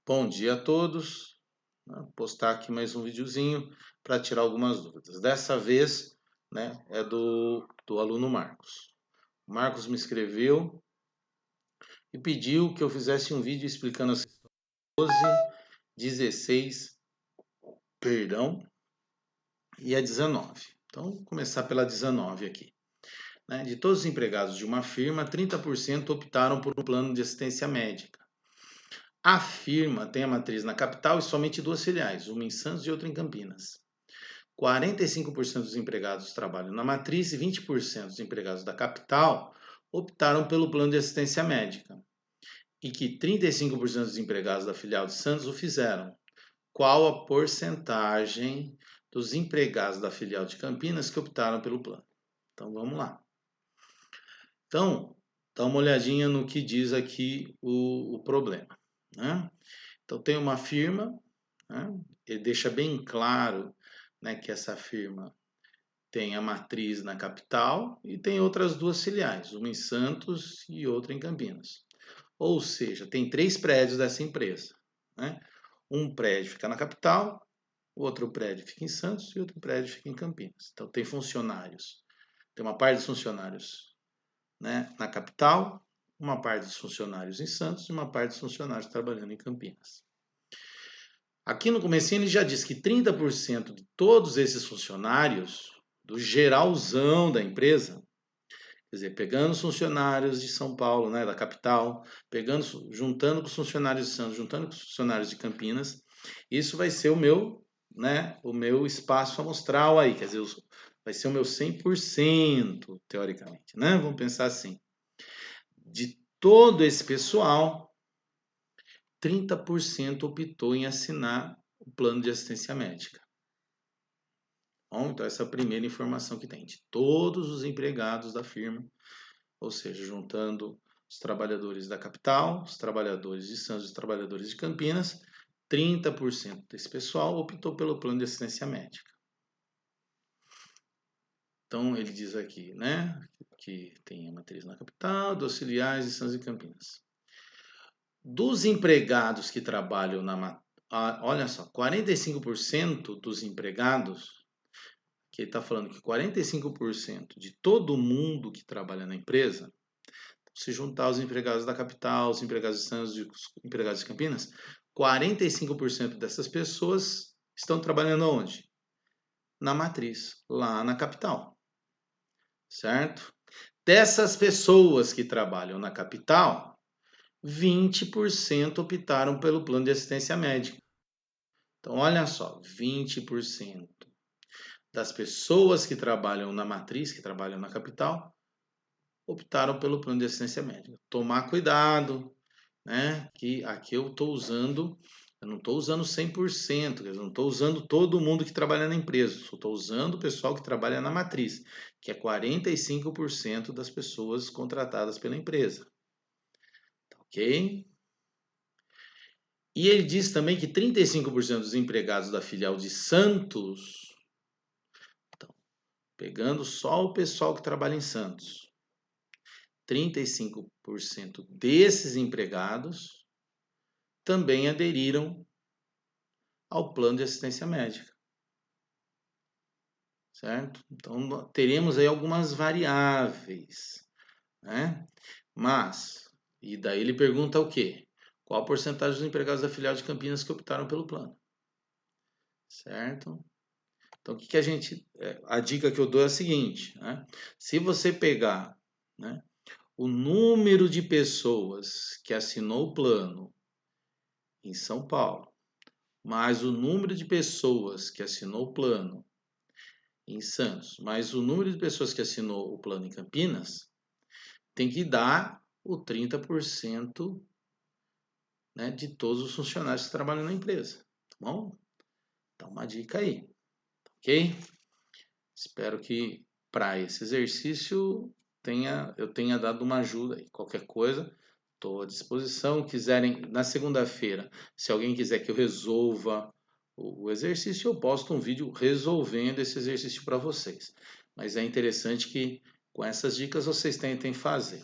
Bom dia a todos. Vou postar aqui mais um videozinho para tirar algumas dúvidas. Dessa vez, é do aluno Marcos. O Marcos me escreveu e pediu que eu fizesse um vídeo explicando as 12, 16, perdão, e a 19. Então, vou começar pela 19 aqui. De todos os empregados de uma firma, 30% optaram por um plano de assistência médica. A firma tem a matriz na capital e somente duas filiais, uma em Santos e outra em Campinas. 45% dos empregados trabalham na matriz e 20% dos empregados da capital optaram pelo plano de assistência médica. E que 35% dos empregados da filial de Santos o fizeram. Qual a porcentagem dos empregados da filial de Campinas que optaram pelo plano? Então vamos lá. Então, dá uma olhadinha no que diz aqui o problema. Então tem uma firma, ele deixa bem claro que essa firma tem a matriz na capital e tem outras duas filiais, uma em Santos e outra em Campinas. Ou seja, tem 3 prédios dessa empresa. Um prédio fica na capital, outro prédio fica em Santos e outro prédio fica em Campinas. Então tem funcionários. Tem uma parte dos funcionários na capital, uma parte dos funcionários em Santos e uma parte dos funcionários trabalhando em Campinas. Aqui no comecinho ele já diz que 30% de todos esses funcionários, do geralzão da empresa, quer dizer, pegando os funcionários de São Paulo, da capital, juntando com os funcionários de Santos, juntando com os funcionários de Campinas, isso vai ser o meu espaço amostral aí, quer dizer, vai ser o meu 100%, teoricamente, Vamos pensar assim. De todo esse pessoal, 30% optou em assinar o plano de assistência médica. Bom, então essa é a primeira informação que tem. De todos os empregados da firma, ou seja, juntando os trabalhadores da capital, os trabalhadores de Santos e os trabalhadores de Campinas, 30% desse pessoal optou pelo plano de assistência médica. Então ele diz aqui, que tem a matriz na capital, dos filiais de Santos e Campinas. Dos empregados que trabalham olha só, 45% dos empregados, que ele está falando que 45% de todo mundo que trabalha na empresa, se juntar os empregados da capital, os empregados de Santos e os empregados de Campinas, 45% dessas pessoas estão trabalhando onde? Na matriz, lá na capital. Certo? Dessas pessoas que trabalham na capital, 20% optaram pelo plano de assistência médica. Então, olha só, 20% das pessoas que trabalham na matriz, que trabalham na capital, optaram pelo plano de assistência médica. Tomar cuidado, que aqui eu não estou usando 100%, eu não estou usando todo mundo que trabalha na empresa, só estou usando o pessoal que trabalha na matriz, que é 45% das pessoas contratadas pela empresa. Ok? E ele diz também que 35% dos empregados da filial de Santos, então, pegando só o pessoal que trabalha em Santos, 35% desses empregados também aderiram ao plano de assistência médica. Certo? Então, teremos aí algumas variáveis, Mas, e daí ele pergunta o quê? Qual a porcentagem dos empregados da filial de Campinas que optaram pelo plano? Certo? Então, a dica que eu dou é a seguinte, Se você pegar, o número de pessoas que assinou o plano em São Paulo, mais o número de pessoas que assinou o plano em Santos, mais o número de pessoas que assinou o plano em Campinas, tem que dar o 30%, de todos os funcionários que trabalham na empresa. Tá bom? Então, uma dica aí. Ok? Espero que para esse exercício eu tenha dado uma ajuda aí. Qualquer coisa, estou à disposição. Quiserem, na segunda-feira, se alguém quiser que eu resolva o exercício, eu posto um vídeo resolvendo esse exercício para vocês. Mas é interessante que com essas dicas vocês tentem fazer,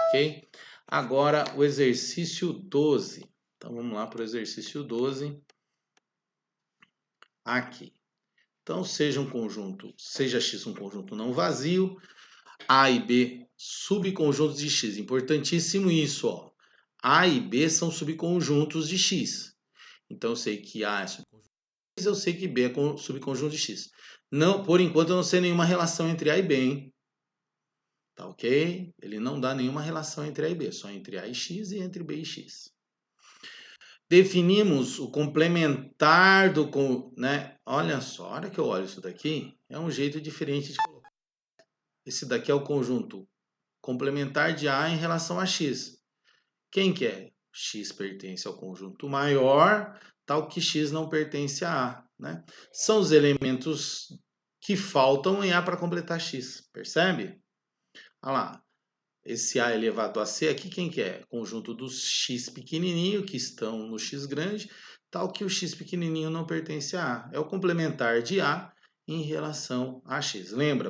ok? Agora o exercício 12. Então, vamos lá para o exercício 12. Aqui. Então, seja X um conjunto não vazio, A e B subconjuntos de X. Importantíssimo isso, ó. A e B são subconjuntos de X. Então, eu sei que A é subconjunto de X, eu sei que B é subconjunto de X. Não, por enquanto, eu não sei nenhuma relação entre A e B, hein? Tá ok? Ele não dá nenhuma relação entre A e B, só entre A e X e entre B e X. Definimos o complementar do... né? Olha só, a hora que eu olho isso daqui, é um jeito diferente de colocar. Esse daqui é o conjunto complementar de A em relação a X. Quem que é? X pertence ao conjunto maior, tal que X não pertence a A. Né? São os elementos que faltam em A para completar X. Percebe? Olha lá. Esse A elevado a C aqui, quem que é? Conjunto dos X pequenininho, que estão no X grande, tal que o X pequenininho não pertence a A. É o complementar de A em relação a X. Lembra,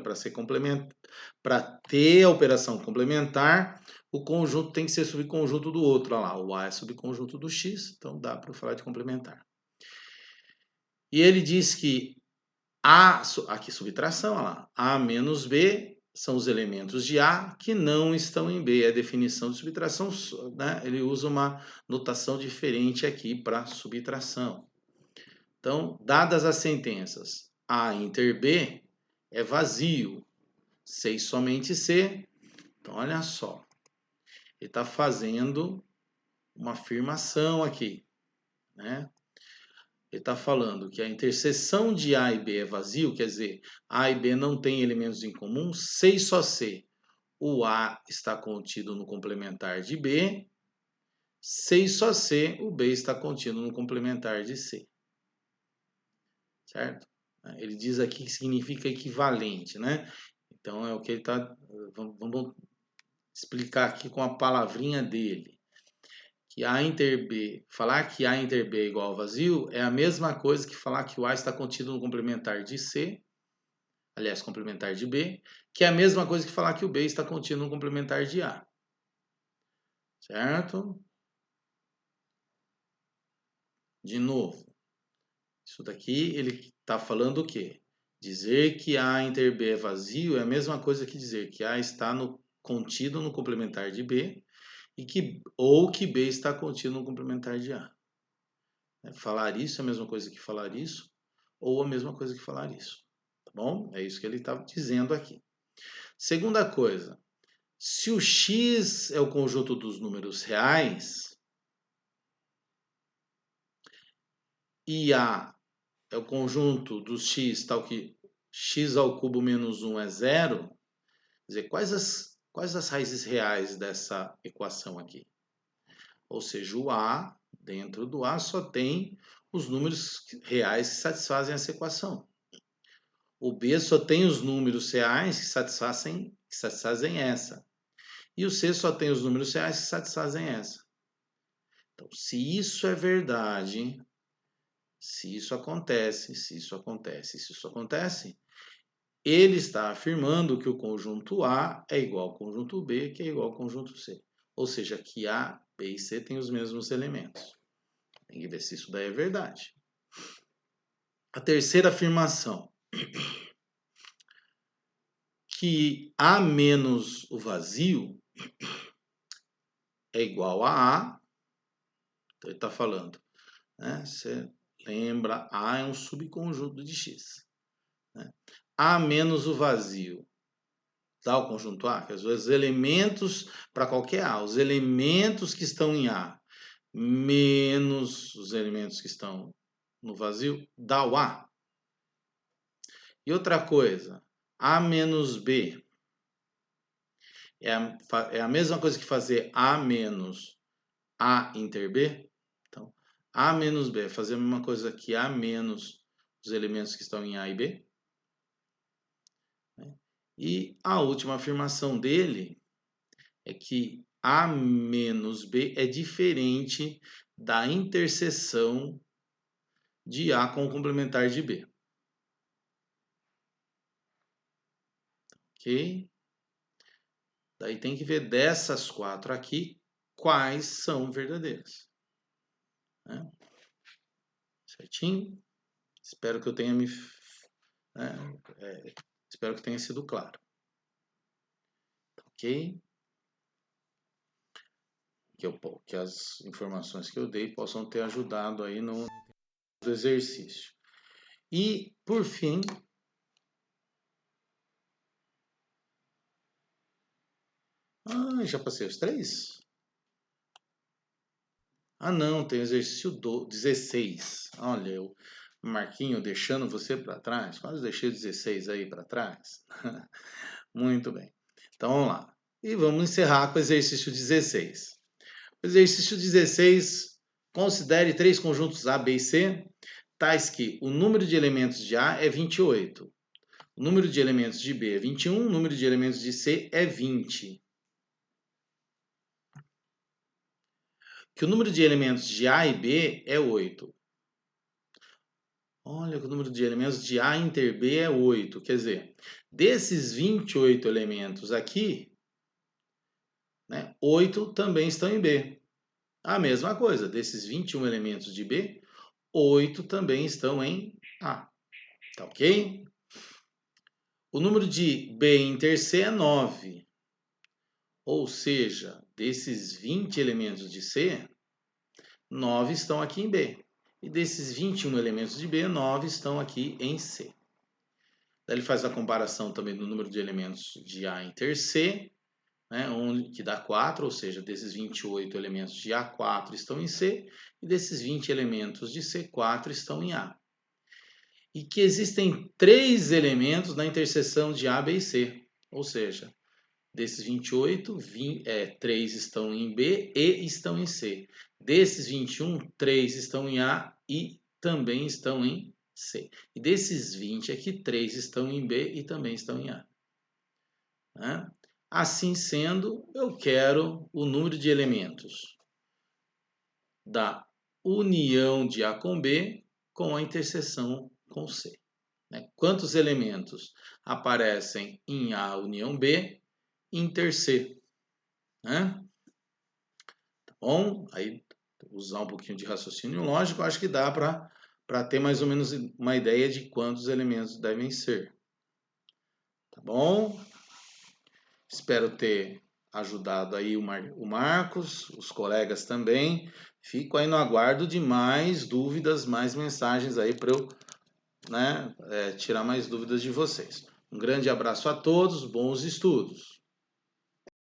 para ter a operação complementar, o conjunto tem que ser subconjunto do outro. Olha lá, o A é subconjunto do X, então dá para falar de complementar. E ele diz que A, aqui subtração, olha lá, A menos B são os elementos de A que não estão em B. É a definição de subtração, né? Ele usa uma notação diferente aqui para subtração. Então, dadas as sentenças A inter B é vazio, C e somente C. Então, olha só, ele está fazendo uma afirmação aqui, né? Ele está falando que a interseção de A e B é vazio, quer dizer, A e B não têm elementos em comum, C e só C. O A está contido no complementar de B, C e só C, o B está contido no complementar de C. Certo? Ele diz aqui que significa equivalente, né? Então é o que ele está... Vamos explicar aqui com a palavrinha dele. Que A inter B, falar que A inter B é igual ao vazio é a mesma coisa que falar que o A está contido no complementar de C, aliás, complementar de B, que é a mesma coisa que falar que o B está contido no complementar de A. Certo? De novo, isso daqui ele está falando o quê? Dizer que A inter B é vazio é a mesma coisa que dizer que A está contido no complementar de B ou que B está contido no complementar de A. Falar isso é a mesma coisa que falar isso, ou a mesma coisa que falar isso. Tá bom? É isso que ele está dizendo aqui. Segunda coisa, se o X é o conjunto dos números reais e A é o conjunto dos X, tal que X ao cubo menos 1 é zero, quer dizer, quais as raízes reais dessa equação aqui? Ou seja, o A, dentro do A, só tem os números reais que satisfazem essa equação. O B só tem os números reais que satisfazem essa. E o C só tem os números reais que satisfazem essa. Então, se isso é verdade, se isso acontece, ele está afirmando que o conjunto A é igual ao conjunto B, que é igual ao conjunto C. Ou seja, que A, B e C têm os mesmos elementos. Tem que ver se isso daí é verdade. A terceira afirmação, que A menos o vazio é igual a A. Então, ele está falando, né? Você lembra, A é um subconjunto de X. Né? A menos o vazio dá o conjunto A, que os elementos, para qualquer A, os elementos que estão em A menos os elementos que estão no vazio, dá o A. E outra coisa, A menos B é a mesma coisa que fazer A menos A inter B. Então, A menos B é fazer a mesma coisa que A menos os elementos que estão em A e B. E a última afirmação dele é que A menos B é diferente da interseção de A com o complementar de B. Ok? Daí tem que ver dessas quatro aqui, quais são verdadeiras. Certinho? Espero que eu tenha espero que tenha sido claro. Ok? Que as informações que eu dei possam ter ajudado aí no exercício. E, por fim, já passei os 3? Não, tem exercício 16. Olha, o Marquinho deixando você para trás. Quase deixei o 16 aí para trás. Muito bem. Então, vamos lá. E vamos encerrar com o exercício 16. O exercício 16, considere 3 conjuntos A, B e C, tais que o número de elementos de A é 28, o número de elementos de B é 21, o número de elementos de C é 20. Que o número de elementos de A e B é 8. Olha, que o número de elementos de A inter B é 8. Quer dizer, desses 28 elementos aqui, né, 8 também estão em B. A mesma coisa, desses 21 elementos de B, 8 também estão em A. Tá ok? O número de B inter C é 9. Ou seja, desses 20 elementos de C, 9 estão aqui em B. E desses 21 elementos de B, 9 estão aqui em C. Daí ele faz a comparação também do número de elementos de A inter C, né, que dá 4, ou seja, desses 28 elementos de A, 4 estão em C, e desses 20 elementos de C, 4 estão em A. E que existem 3 elementos na interseção de A, B e C, ou seja, desses 28, 3 estão em B e estão em C. Desses 21, 3 estão em A e também estão em C. E desses 20 aqui, 3 estão em B e também estão em A. Né? Assim sendo, eu quero o número de elementos da união de A com B com a interseção com C. Né? Quantos elementos aparecem em A união B inter C? Né? Tá bom? Aí, usar um pouquinho de raciocínio lógico, acho que dá para ter mais ou menos uma ideia de quantos elementos devem ser. Tá bom? Espero ter ajudado aí o Marcos, os colegas também. Fico aí no aguardo de mais dúvidas, mais mensagens aí para eu, né, tirar mais dúvidas de vocês. Um grande abraço a todos, bons estudos!